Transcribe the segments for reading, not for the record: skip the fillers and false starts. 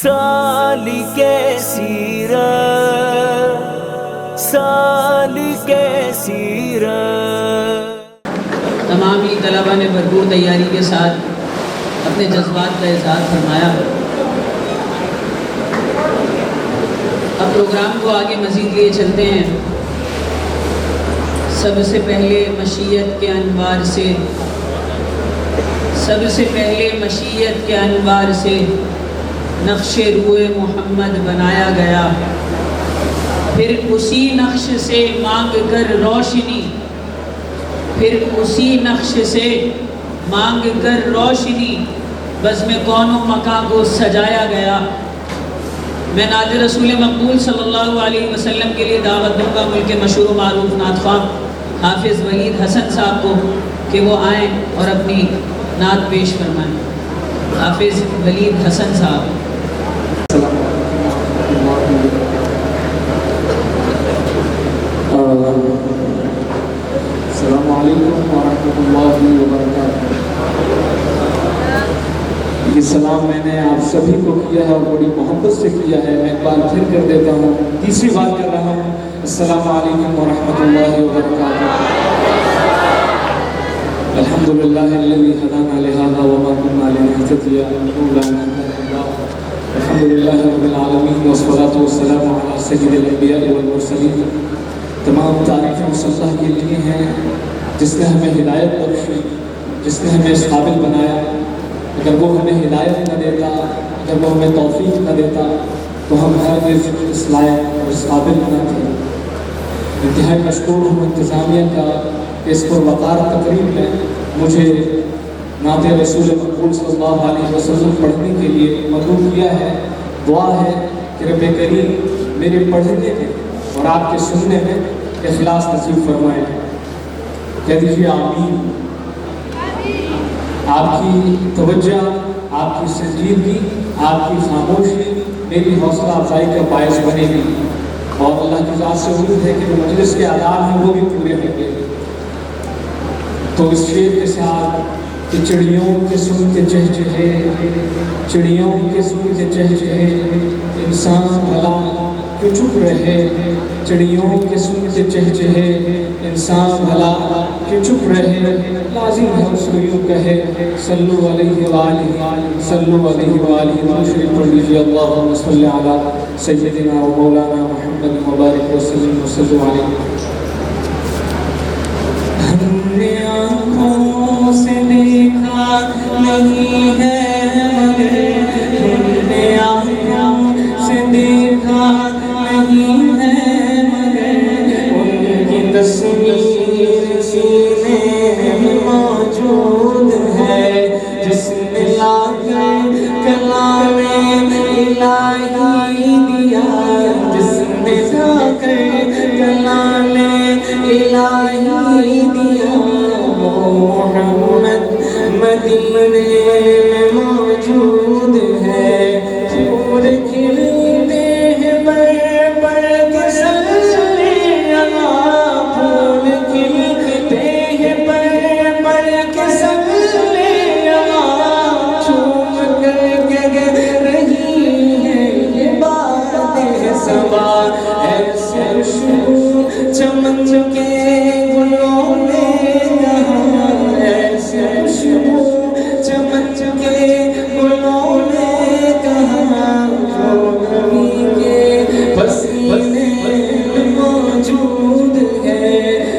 سالک سیرت، سالک سیرت۔ تمام ہی طلباء نے بھرپور تیاری کے ساتھ اپنے جذبات کا اظہار فرمایا۔ اب پروگرام کو آگے مزید لیے چلتے ہیں۔ سب سے پہلے مشیت کے انوار سے، سب سے پہلے مشیت کے انوار سے نقش روئے محمد بنایا گیا، پھر اسی نقش سے مانگ کر روشنی، پھر اسی نقش سے مانگ کر روشنی بزم کون و مکان کو سجایا گیا۔ میں نعت رسول مقبول صلی اللہ علیہ وسلم کے لیے دعوت دوں گا ملک مشہور و معروف نعت خواہ حافظ ولید حسن صاحب کو کہ وہ آئیں اور اپنی نعت پیش فرمائیں۔ حافظ ولید حسن صاحب۔ السلام علیکم ورحمۃ اللہ وبرکاتہ۔ یہ سلام میں نے آپ سبھی کو کیا ہے اور بڑی محبت سے کیا ہے، میں ایک بار پھر کر دیتا ہوں، تیسری بار کر رہا ہوں۔ السلام علیکم ورحمۃ اللہ وبرکاتہ۔ الحمد للہ الذی ہدانا لہذا وما كنا لنہتدی لولا ان ہدانا اللہ۔ الحمد للہ رب العالمین والصلاۃ والسلام علی سید الانبیاء والمرسلین۔ تمام تعریفیں اس اللہ کے لیے ہیں جس نے ہمیں ہدایت بخشی، جس نے ہمیں اس قابل بنایا۔ اگر وہ ہمیں ہدایت نہ دیتا، اگر وہ ہمیں توفیق نہ دیتا تو ہم ہرگز اس لائق اور اس قابل نہ تھے۔ انتہائی مشکور ہوں انتظامیہ کا کہ اس پروقار تقریب میں مجھے نعت رسول مقبول صلی اللہ علیہ وسلم پڑھنے کے لیے مدعو کیا ہے۔ دعا ہے کہ رب کریم میرے پڑھنے میں اور آپ کے سننے میں اخلاص نصیب فرمائے۔ کہہ دیجیے آمین۔ آپ کی توجہ، آپ کی سنجیدگی، آپ کی خاموشی میری حوصلہ افزائی کا باعث بنے گی، اور اللہ کی ذات سے امید ہے کہ جو مجلس کے آداب ہیں وہ بھی پورے ہوں گے۔ تو اس شعر کے ساتھ کہ چڑیوں کے سن کے چہچہے، چڑیوں کے سن کے چہچہے، انسان بھلا کیوں چپ رہے، چڑیوں کے سن کے چہچہے، انسان بھلا کیوں چپ رہے، لازم ہے اس کو یوں کہے صلو علیہ وآلہ، صلو علیہ وآلہ شریف پڑھ لیجیے۔ اللہم صلی علی سیدنا و مولانا محمد مبارک وسلم وسلم علیہ۔ ہم نے آنکھوں سے دیکھا نہیں ہے مگر، ہم نے آنکھوں سے دیکھا نہیں ہے مگر، ان کی تصویر سینے میں موجود ہے، جس نے لا کر کلام الہی دیا، جس نے لا کر کلام الہی دیا، وہ محمد مدینے میں موجود ہے۔ پھول کھلتے ہیں پر کے سلسلے اللہ، پھول کھلتے ہیں پر کے سلسلے اللہ، چوم کر کے گر رہی ہے یہ باتیں صبا، ایسے خوشبو چمن کے گلوں نے کہا، ایسے خوشبو چمن کے گلوں نے کہا، جو نبی کے پسینے میں موجود ہے۔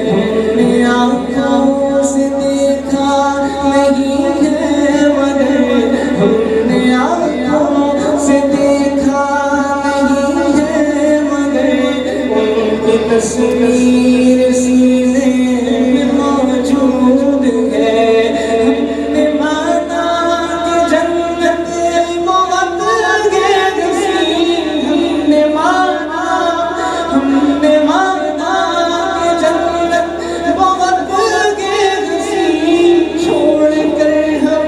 ہم نے آنکھوں سے دیکھا نہیں ہے مگر، ہم نے آنکھوں سے دیکھا نہیں ہے مگر، ان کی تصویر سینے میں موجود ہے۔ ہم نے مانا کہ جنت بہت گہری، ہم نے مانا کہ جنت بہت گہری، چھوڑ کر ہم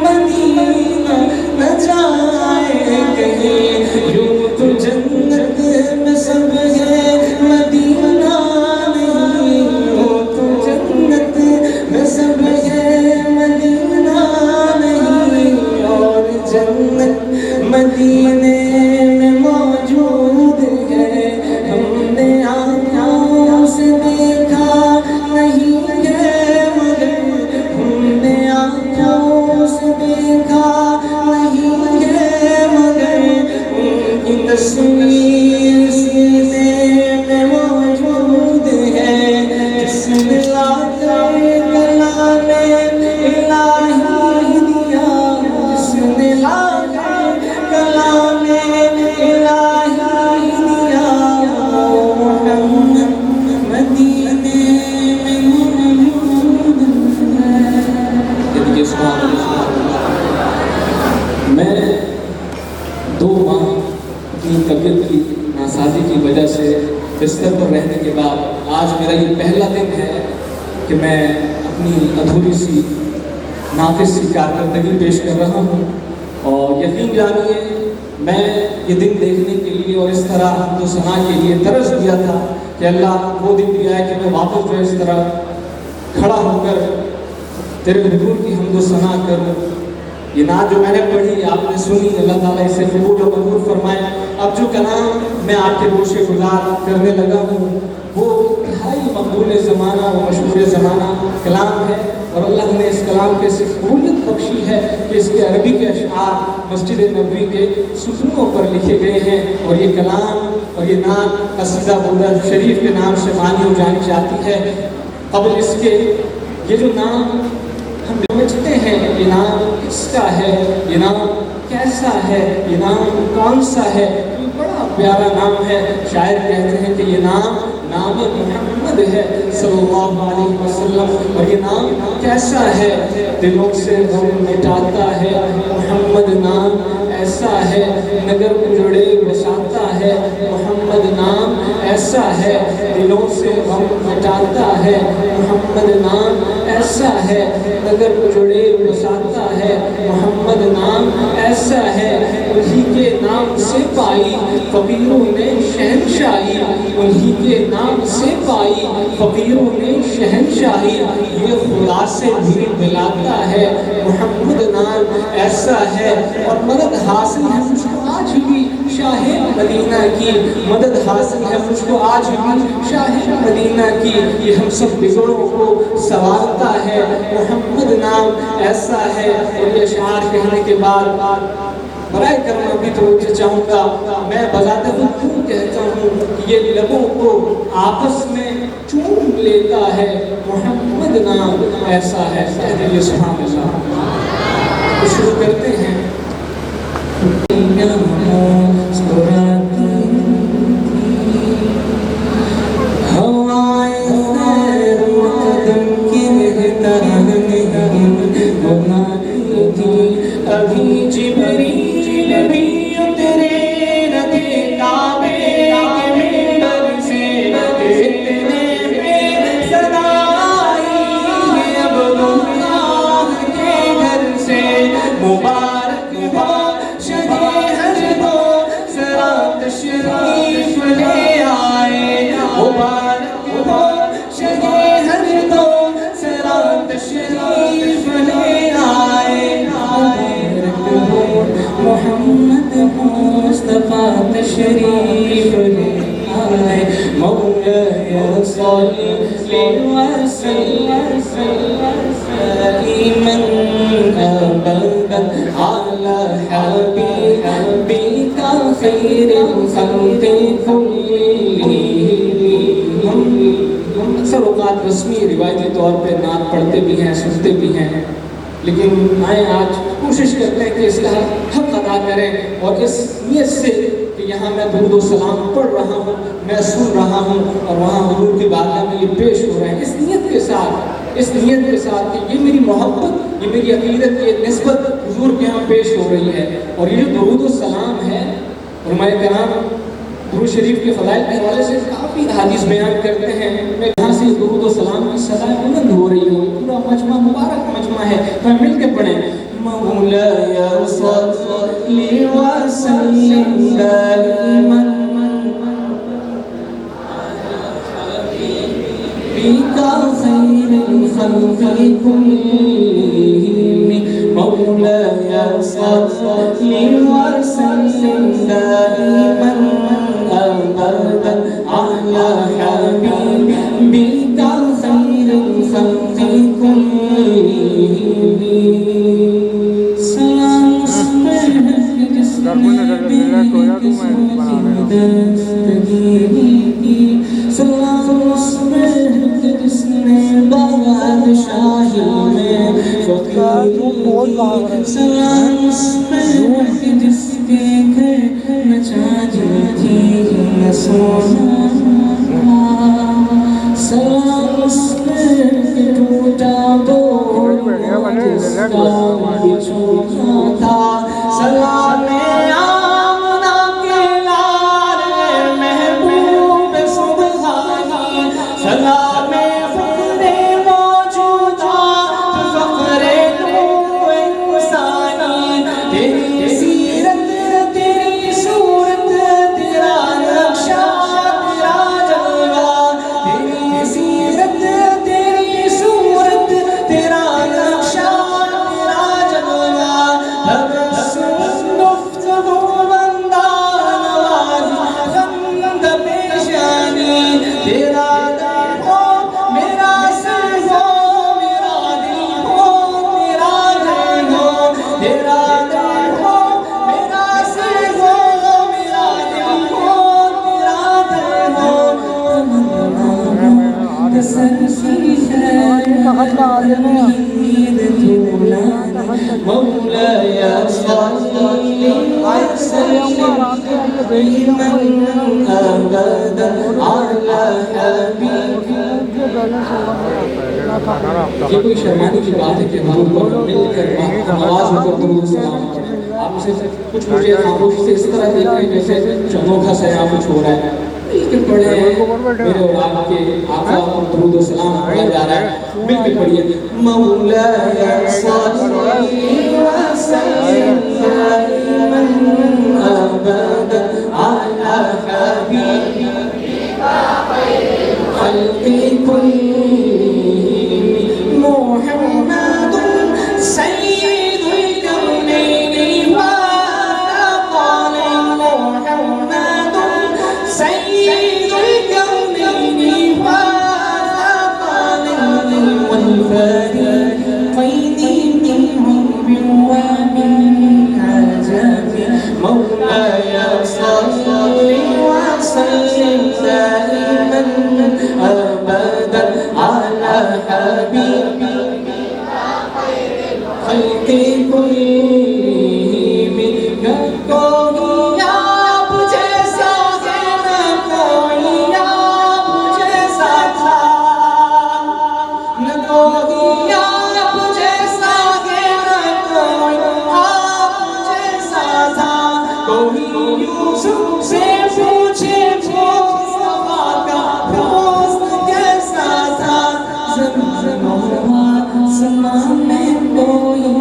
مدینہ نہ جائیں کہیں، یوں تو جنت میں سب ہے مدینہ نہیں، یوں تو جنت میں سب ہے مدینہ نہیں، اور جنت مدینے 2 ماہ اپنی طبیعت کی ناسازی کی وجہ سے بستر پر رہنے کے بعد آج میرا یہ پہلا دن ہے کہ میں اپنی ادھوری سی ناقص سی کارکردگی پیش کر رہا ہوں، اور یقین جانیے میں یہ دن دیکھنے کے لیے اور اس طرح حمد و ثنا کے لیے ترس دیا تھا کہ اللہ وہ دن دیا ہے کہ میں واپس جو اس طرح کھڑا ہو کر تیرے حضور کی حمد و ثنا کروں۔ یہ نعت جو میں نے پڑھی آپ نے سنی، اللہ تعالیٰ اسے قبول و منظور فرمائے۔ اب جو کلام میں آپ کے گوشے گزار کرنے لگا ہوں وہ انتہائی مقبول زمانہ و مشہور زمانہ کلام ہے، اور اللہ نے اس کلام کے صرف قبولیت بخشی ہے کہ اس کے عربی کے اشعار مسجد نبوی کے ستونوں پر لکھے گئے ہیں، اور یہ کلام اور یہ نعت قصیدہ برد شریف کے نام سے مانی جانی جاتی ہے۔ قبل اس کے یہ جو نام ہم سمجھتے ہیں، یہ نام کس کا ہے، یہ نام کیسا ہے، یہ نام کون سا ہے، یہ بڑا پیارا نام ہے۔ شاعر کہتے ہیں کہ یہ نام محمد ہے صلی اللہ علیہ وسلم، اور یہ نام کیسا ہے، دلوں سے غم مٹاتا ہے محمد نام ایسا ہے، نگر اجڑے بساتا ہے محمد نام ایسا ہے، دلوں سے غم مٹاتا ہے محمد نام ایسا ہے، نگر اجڑے بساتا ہے محمد نام ایسا ہے۔ انہی کے نام سے پائی فقیروں نے شہنشاہی، انہی کے نام سے پائی فقیروں نے شہنشاہی، یہ خدا سے بھی ملاتا ہے محمد نام ایسا ہے۔ اور مدد حاصل ہے مجھ کو آج بھی شاہ مدینہ کی، مدد حاصل ہے مجھ کو آج بھی شاہ مدینہ کی، یہ ہم سب بگڑوں کو سنوارتا ہے محمد نام ایسا ہے۔ اور یہ اشعار کہنے کے بعد برائے کرم بھی توجہ چاہوں گا، میں بذات خود کیوں کہتا ہوں کہ یہ لبوں کو آپس میں چوم لیتا ہے محمد نام ایسا ہے۔ کہہ دیجیے سبحان اللہ۔ تو شروع کرتے ہیں۔ ابھی جبریل بھی اترے نہ تھے کعبے کے منبر سے، اتنے میں صدا آئی اب اللہ کے گھر سے، مبارک ہو شجے ہر دو سرا تشریف لے آئے، مبارک ہو شجے ہر دو سرا تشریف لے آئے، محمد مصطفیٰ تشریف لے آئے، مولا صلی وسلم دائما ابدا على حبيبك خير الخلق كلهم۔ اکثر اوقات رسمی روایتی طور پہ نعت پڑھتے بھی ہیں، سنتے بھی ہیں، لیکن آئیں آج کوشش کرتے ہیں کہ اس کا حق ادا کریں، اور اس نیت سے کہ یہاں میں درود و سلام پڑھ رہا ہوں، میں سن رہا ہوں، اور وہاں حضور کی بارگاہ میں یہ پیش ہو رہے ہیں، اس نیت کے ساتھ کہ یہ میری محبت، یہ میری عقیدت کی ایک نسبت حضور کے ہاں پیش ہو رہی ہے۔ اور یہ درود و سلام ہے، علماء کرام درود شریف کے فضائل کے حوالے سے کافی حدیث بیان کرتے ہیں، میں یہاں سے درود و سلام کی صدائے بلند ہو رہی ہوں، پورا مجمع مبارک مجمع ہے، تو مل کے پڑھیں۔ مولایا صلی وسلم دائما بك خير الخلق كلهم، مولاي صل وسلم دائما ابدا على حبيبك خير الخلق كلهم، سلام سلام اس پہ جس کے گھر نچاتی تھی نہ سونا، سلام اس پہ ٹوٹا بولا جس کا بچھونا تھا، سلام وسلم دائما أبدا على حبيبك. یہ کوئی شرمانے کی بات ہے کہ حضور کو مل کر آواز میں درود سلام کریں. آپ اسے کچھ مجھے خاموشی سے اس طرح دیکھ رہے ہیں جیسے چنوں کا سیاح کچھ ہو رہا ہے. مل کے پڑھے میرے اور آپ کے آقا پر درود و سلام پڑھا جا رہا ہے. مل کے پڑھیے مولاي صل وسلم دائما ابدا على حبيبك خلق كلهم محمد سيد الكونين والثقلين محمد سيد الكونين والثقلين والفريقين من عرب ومن عجب مولاي صل وسلم دائما أبدا على حبيبك خلق كلهم کوئی آپ جیسا ہے نہ کوئی آپ جیسا تھا نہ کوئی آپ جیسا ہے نہ کوئی آپ جیسا تھا. کوئی یوسف سے پوچھے مصطفیٰ کا حسن کیسا تھا. زمین و آسمان میں کوئی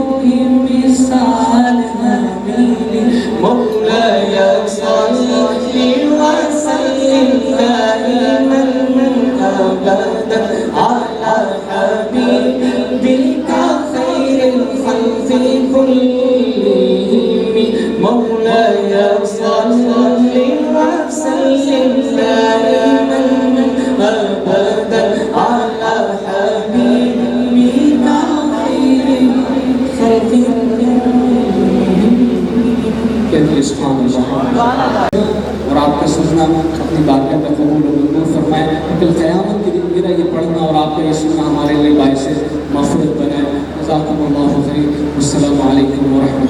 مثال نہ ملی. مولاي صل وسلم دائما أبدا على حبيبك خير الخلق كلهم. مولاي صل وسلم دائما أبدا على حبيبك خير الخلق كلهم. سبحان اللہ. اور آپ کا سننا اپنی بارگاہ میں قبول و منظور فرمائے. کل قیامت کے دن میرا یہ پڑھنا اور آپ کا یہ سننا ہمارے لیے باعث مغفرت بنائے. جزاکم اللہ خیر. السلام علیکم ورحمۃ اللہ.